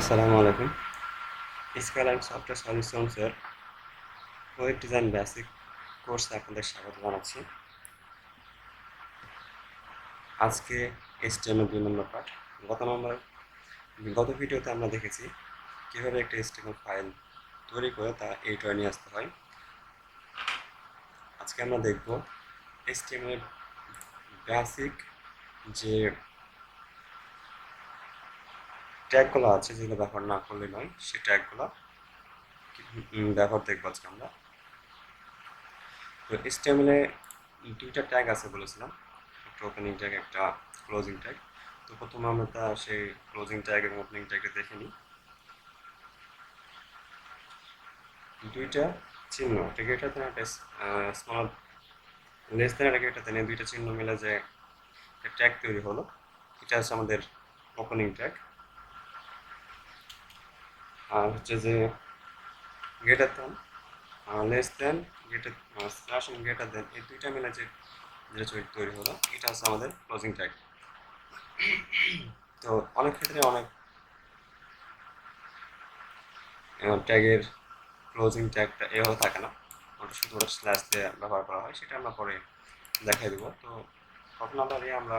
আসসালামু আলাইকুম। Skyle and software সলিউশনসের ওয়েব ডিজাইন বেসিক কোর্সে আপনাদের স্বাগত জানাচ্ছি। আজকে HTML 2 নম্বর পার্ট। গত ভিডিওতে আমরা দেখেছি কীভাবে একটা HTML ফাইল তৈরি করে তা এডিটরে নিয়ে আসতে হয়। আজকে আমরা দেখব HTML বেসিক যে ট্যাগগুলো আছে, যেগুলো ব্যবহার না করলে নয়, সেই ট্যাগগুলো ব্যবহার দেখব আজকে আমরা। তো HTML এ দুইটা ট্যাগ আছে বলেছিলাম, একটা ওপেনিং ট্যাগ, একটা ক্লোজিং ট্যাগ। তো প্রথমে আমরা সেই ক্লোজিং ট্যাগ এবং ওপেনিং ট্যাগটা দেখে নিই। দুইটা চিহ্ন, একটা গ্রেটার দেন একটা স্মল লেস দেন একটা গ্রেটার দেন, এই দুইটা চিহ্ন মিলে যে ট্যাগ তৈরি হলো, এটা হচ্ছে আমাদের ওপেনিং ট্যাগ। আর হচ্ছে যে greater than, less than, greater slash and greater than, এই দুইটা মিলে যে যেটা তৈরি হলো, এটা হচ্ছে আমাদের ক্লোজিং ট্যাগ। তো অনেক ক্ষেত্রে অনেক ট্যাগের ক্লোজিং ট্যাগটা এভাবে থাকে না, ওটা শুধু ওটা স্ল্যাশ দিয়ে ব্যবহার করা হয়, সেটা আমরা পরে দেখাই দেবো। তো কখন আমরা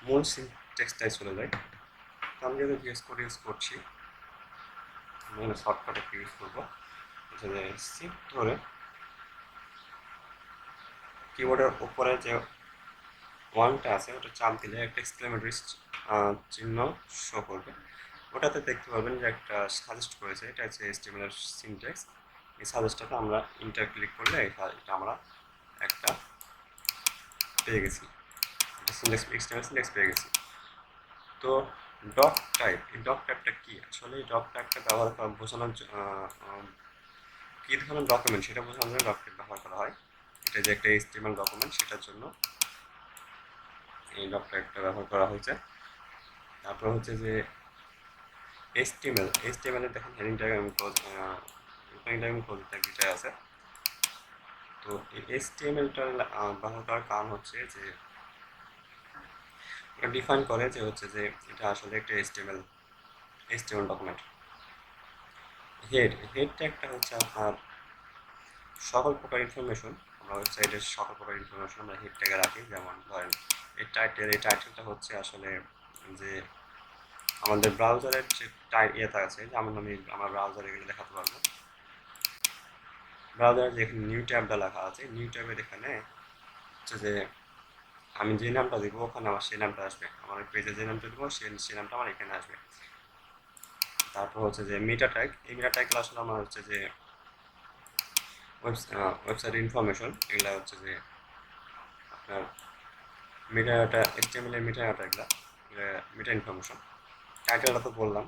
মূল সিনট্যাক্সটাই চলে যাই। তো আমি যেহেতু ভিএস কোড ইউজ করছি, আমি শর্টকাট একটা ইউজ করবো, যে শিফট ধরে কিবোর্ডের উপরে যে ওয়ানটা আছে ওটা চাপ দিলে একটা এক্সক্লেমেটরি চিহ্ন শো করবে। ওটাতে দেখতে পাবেন যে একটা সাজেস্ট করেছে, এটা হচ্ছে HTML এর সিনট্যাক্স। এই সাজেস্টটাতে আমরা ইন্টার ক্লিক করলে এটা আমরা একটা পেয়ে গেছি, সিনট্যাক্স HTML সিনট্যাক্স পেয়ে গেছি। তো ডক টাইপ, এই ডক টাইপটা কি? আসলে এই ডক টাইপটা ব্যবহার করা বোঝানোর কী ধরনের ডকুমেন্ট সেটা বোঝানোর জন্য ডক টাইপ ব্যবহার করা হয়। এটা যে একটা HTML ডকুমেন্ট, সেটার জন্য এই ডক টাইপটা ব্যবহার করা হয়েছে। তারপর হচ্ছে যে HTML এর দেখেন হেডিং ট্যাগ এবং ওপেনিং ট্যাগ এবং ক্লোজিং ট্যাগ দুইটাই আছে। তো এই HTMLটা ব্যবহার করার কারণ হচ্ছে যে এটা ডিফাইন করে যে হচ্ছে যে এটা আসলে একটা HTML ডকুমেন্ট। হেড ট্যাগটা হচ্ছে আপনার সকল প্রকার ইনফরমেশন, আমরা ওয়েবসাইটের সকল প্রকার ইনফরমেশন আমরা হেড ট্যাগে রাখি। যেমন ধরেন এই টাইটেলটা হচ্ছে আসলে যে আমাদের ব্রাউজারের যে ইয়েটা আছে, যেমন আমি আমার ব্রাউজারে গেলে দেখাতে পারবো। ব্রাউজারে যেখানে নিউ ট্যাবটা লেখা আছে, নিউ ট্যাবের এখানে হচ্ছে যে আমি যে নামটা দিব ওখানে আমার সেই নামটা আসবে, আমার পেজে যে নামটা দেবো সেই নামটা আমার এখানে আসবে। তারপর হচ্ছে যে মেটা ট্যাগ, এই মেটা ট্যাগগুলো আসলে আমার হচ্ছে যে ওয়েবসাইট ইনফরমেশন, এগুলো হচ্ছে যে আপনার মিটাটা HTML এর মিটাটা এগুলো মিটা ইনফরমেশন। টাইটেলটা তো বললাম।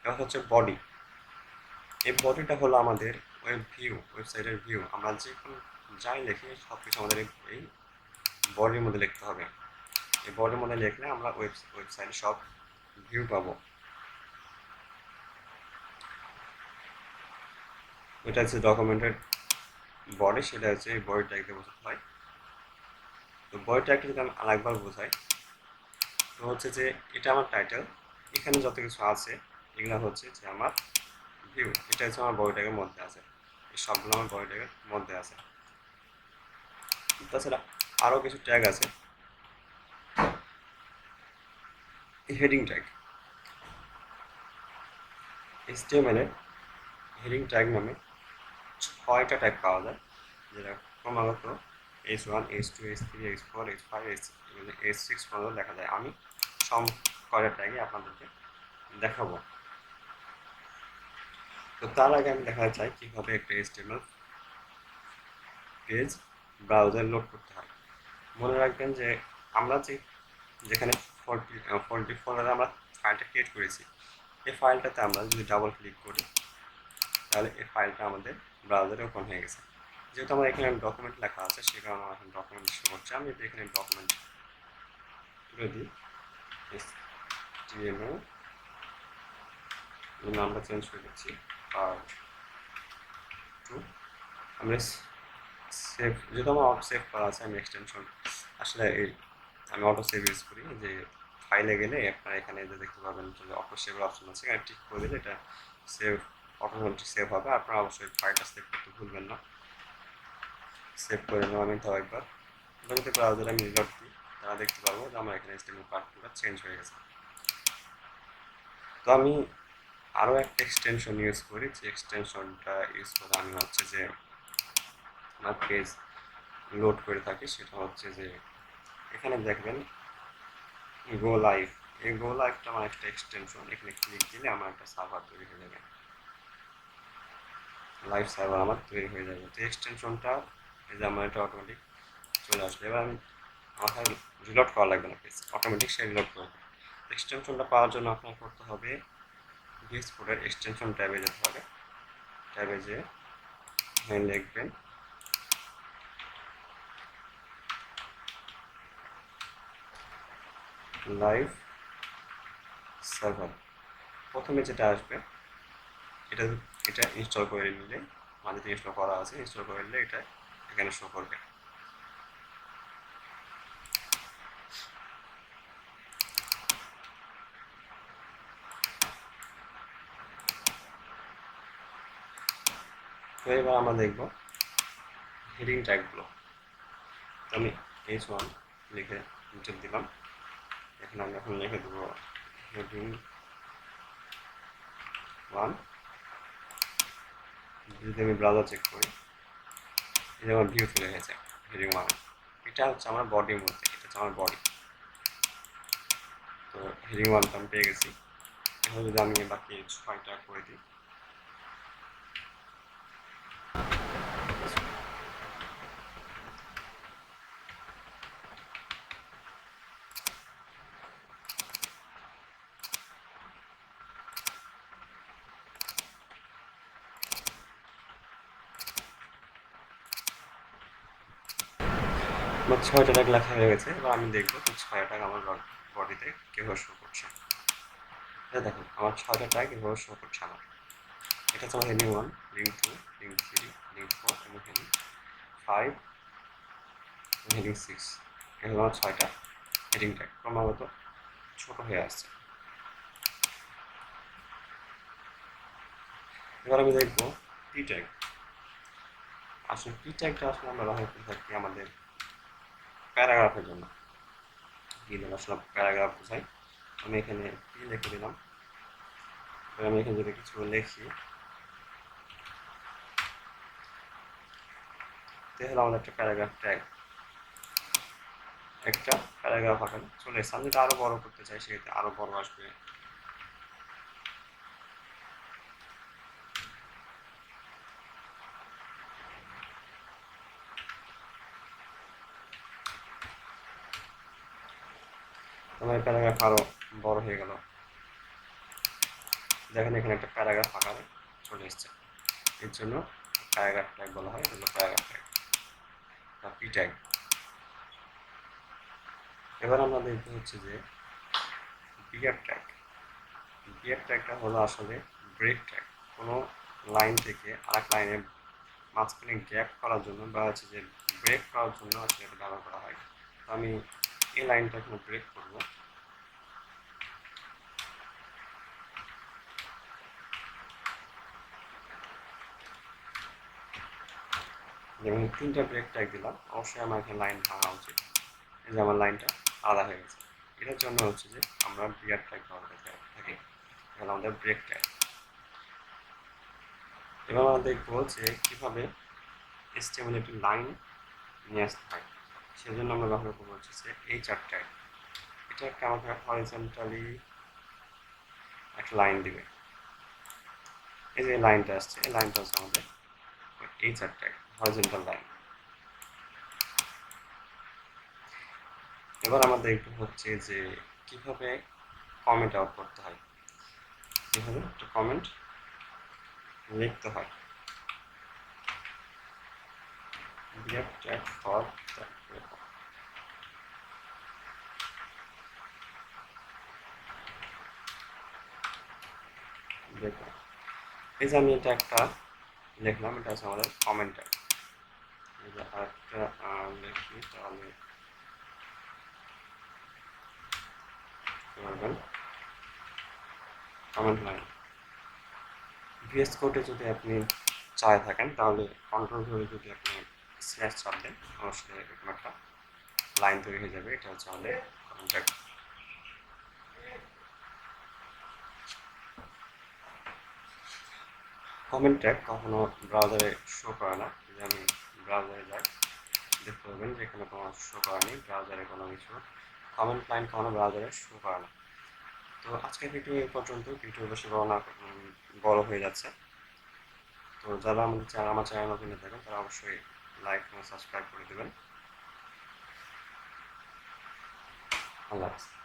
এবার হচ্ছে বডি, এই বডিটা হলো আমাদের ওয়েবসাইটের ভিউ। আমরা যে কোনো যাই লিখি সব কিছু আমাদের এই বডির মধ্যে লিখতে হবে। এই বডির মধ্যে লিখলে আমরা ওয়েবসাইটে সব ভিউ পাবো। এটা হচ্ছে ডকুমেন্টের বডি, সেটা হচ্ছে এই বডি ট্যাগ দিয়ে বোঝাতে হয়। তো বডি ট্যাগটা যদি আমি আরেকবার বোঝাই, তো হচ্ছে যে এটা আমার টাইটেল, এখানে যত কিছু আছে এগুলো হচ্ছে যে আমার ভিউ, এটা হচ্ছে আমার বডি ট্যাগের মধ্যে আছে, এই সবগুলো আমার বডি ট্যাগের মধ্যে আছে। তাছাড়া আরও কিছু ট্যাগ আছে। হেডিং ট্যাগ, HTML এ হেডিং ট্যাগ নামে 6টা ট্যাগ পাওয়া যায়, যেটা ক্রমাগত H1 H2 H3 H4 H5 H6 পর্যন্ত দেখা যায়। আমি সব কয়টা ট্যাগে আপনাদেরকে দেখাবো। তো তার আগে আমি দেখাতে চাই কীভাবে একটা HTML পেজ ব্রাউজার লোড করতে হয়। মনে রাখবেন যে আমরা যেখানে ফোল্ডারে আমরা ফাইলটা ক্রিয়েট করেছি, এই ফাইলটাতে আমরা যদি ডাবল ক্লিক করি তাহলে এই ফাইলটা আমাদের ব্রাউজারে ওপেন হয়ে গেছে। যেহেতু আমার এখানে ডকুমেন্ট লেখা আছে, সে কারণে আমার এখন ডকুমেন্ট শো করছে। আমি যদি এখানে ডকুমেন্ট তুলে দিই, HTML নামটা চেঞ্জ করে দিচ্ছি আর টু, আমরা সেভ, যেহেতু আমার অটো সেভ করা আছে, আমি এক্সটেনশন আসলে আমি অটো সেভ ইউজ করি, যে ফাইলে গেলে আপনারা এখানে যে দেখতে পাবেন যে অটো সেভ অপশন আছে, এখানে টিক করে দিলে এটা সেভ অটোমেটিক সেভ হবে। আপনারা অবশ্যই ফাইলটা সেভ করতে ভুলবেন না। সেভ করে নেব আমি তাও একবার। এবার যদি ব্রাউজারে আমি রিলোড দিই, তারা দেখতে পারবো যে আমার এখানে HTML পার্টগুলো চেঞ্জ হয়ে গেছে। তো আমি আরও একটা এক্সটেনশন ইউজ করি, যে এক্সটেনশনটা ইউজ করে আমি হচ্ছে যে আমার পেজ লোড করে থাকি, সেটা হচ্ছে যে এখানে দেখবেন গো লাইভ। এই গো লাইভটা আমার একটা এক্সটেনশন, এখানে ক্লিক দিলে আমার একটা সার্ভার তৈরি হয়ে যাবে, লাইভ সার্ভার আমার তৈরি হয়ে যাবে। তো এক্সটেনশনটা এই যে আমার এটা অটোমেটিক চলে আসবে। এবার আমি আমার রিলোড করা লাগবে না, পেজ অটোমেটিক সে রিলোড করবে। এক্সটেনশনটা পাওয়ার জন্য আপনার করতে হবে ভিএস কোডের এক্সটেনশন ট্যাবে যেতে হবে। ট্যাবে যে লিখবেন লাইভ সার্ভার। প্রথমে যেটা আসবে এটা এটা ইনস্টল করে নিলে, আমাদের ইনস্টল করা আছে, ইনস্টল করে নিলে এটা এখানে শো করবে। তো এবার আমরা দেখব হেডিং ট্যাগগুলো। আমি H1 লিখে এন্টার দিলাম। এখানে আমি এখন লিখে দেবো হেডিং 1। যদি আমি ব্রাউজার চেক করি, এটা আমার ভিউ চলে গেছে হেডিং 1। এটা হচ্ছে আমার বডির মধ্যে, এটা হচ্ছে আমার বডি। তো হেডিং 1টা আমি পেয়ে গেছি। এখন যদি আমি বাকি 6টা করে দিই, আমার 6টা ট্যাগ লেখা হয়ে গেছে। এবার আমি দেখবো তো 6টা ট্যাগ আমার বডিতে কীভাবে শো করছে। দেখুন আমার 6টা ট্যাগ এভাবে শো করছে আমার। এটা হচ্ছে আমার হেডিং 1, হেডিং 2, হেডিং 3, হেডিং 4 এবং হেডিং 5, হেডিং 6। এগুলো আমার 6টা হেডিং ট্যাগ ক্রমাগত ছোট হয়ে আসছে। এবার আমি দেখবো পি ট্যাগ। আসলে পি ট্যাগটা আসলে আমরা ব্যবহার করে থাকি আমাদের প্যারাগ্রাফের জন্য। কি দিলাম আসলে প্যারাগ্রাফ বোঝাই। আমি এখানে পি লিখে দিলাম। এবার আমি এখানে যদি কিছু লিখি, তাহলে আমাদের একটা প্যারাগ্রাফ ট্যাগ, একটা প্যারাগ্রাফ আকারে চলে এসেছে। আমি যদি আরো বড় করতে চাই, সেক্ষেত্রে আরো বড় আসবে। আমার প্যারাগ্রাফ আরো বড় হয়ে গেল। দেখেন এখানে একটা প্যারাগ্রাফ আকারে চলে এসছে। এর জন্য প্যারাগ্রাফ ট্যাগ বলা হয়, এগুলো প্যারাগ্রাফ ট্যাগ বা পি ট্যাগ। এবার আমরা দেখবো হচ্ছে যে বিয়ার ট্যাগ। বিয়ার ট্যাগটা হলো আসলে ব্রেক ট্যাগ। কোনো লাইন থেকে আরেক লাইনে মাঝখানে গ্যাপ করার জন্য বা হচ্ছে যে ব্রেক করার জন্য আসলে এটা ব্যবহার করা হয়। আমি এই লাইনটা এখন ব্রেক করবো। যেমন 3টা ব্রেক ট্যাগ দিলাম, অবশ্যই আমার এখানে লাইন ভাঙা উচিত। এই যে আমার লাইনটা আলাদা হয়ে গেছে। এটার জন্য হচ্ছে যে আমরা বিয়ার ট্যাগ ব্যবহার করে থাকি। এখানে আমাদের ব্রেক ট্যাগ। এবার আমরা দেখবো যে কীভাবে HTML একটি লাইন নিয়ে আসতে হয়। সেজন্য আমরা ব্যবহার করবো হচ্ছে যে এই ট্যাগ। এটা একটা আমাকে হরিজন্টালি একটা লাইন দিবে। এই যে লাইনটা আসছে, এই লাইনটা হচ্ছে আমাদের এই ট্যাগ, হরিজন্টাল লাইন। এবার আমরা দেখবো হচ্ছে যে কিভাবে কমেন্ট আউট করতে হয়, কিভাবে একটা কমেন্ট লিখতে হয়। বিয়ার ট্যাগ ফর দেখো, এই যে আমি এটা একটা লিখলাম, এটা হচ্ছে আমাদের কমেন্ট ট্যাগ। এই যে আরেকটা লিখি, তাহলে পারবেন কমেন্ট লাইন। ভিএস কোডে যদি আপনি চায় থাকেন তাহলে কন্ট্রোল ধরে যদি আপনি স্ল্যাশ চাপ দেন অবশ্যই এরকম একটা লাইন তৈরি হয়ে যাবে। এটা হচ্ছে আমাদের কন্ট্যাক্ট। কমেন্ট ট্যাগ কখনো ব্রাউজারে শো করে না। যদি আমি ব্রাউজারে যাই দেখতে পাবেন যে এখানে কোনো শো করেনি, ব্রাউজারে কোনো কিছু কমেন্ট লাইন কখনো ব্রাউজারে শো করে না। তো আজকের ভিডিও এই পর্যন্ত। ভিডিও বেশি বড় হয়ে যাচ্ছে। তো যারা আমার চ্যানেল নতুন থাকেন তারা অবশ্যই লাইক এবং সাবস্ক্রাইব করে দেবেন। আল্লাহ হাফেজ।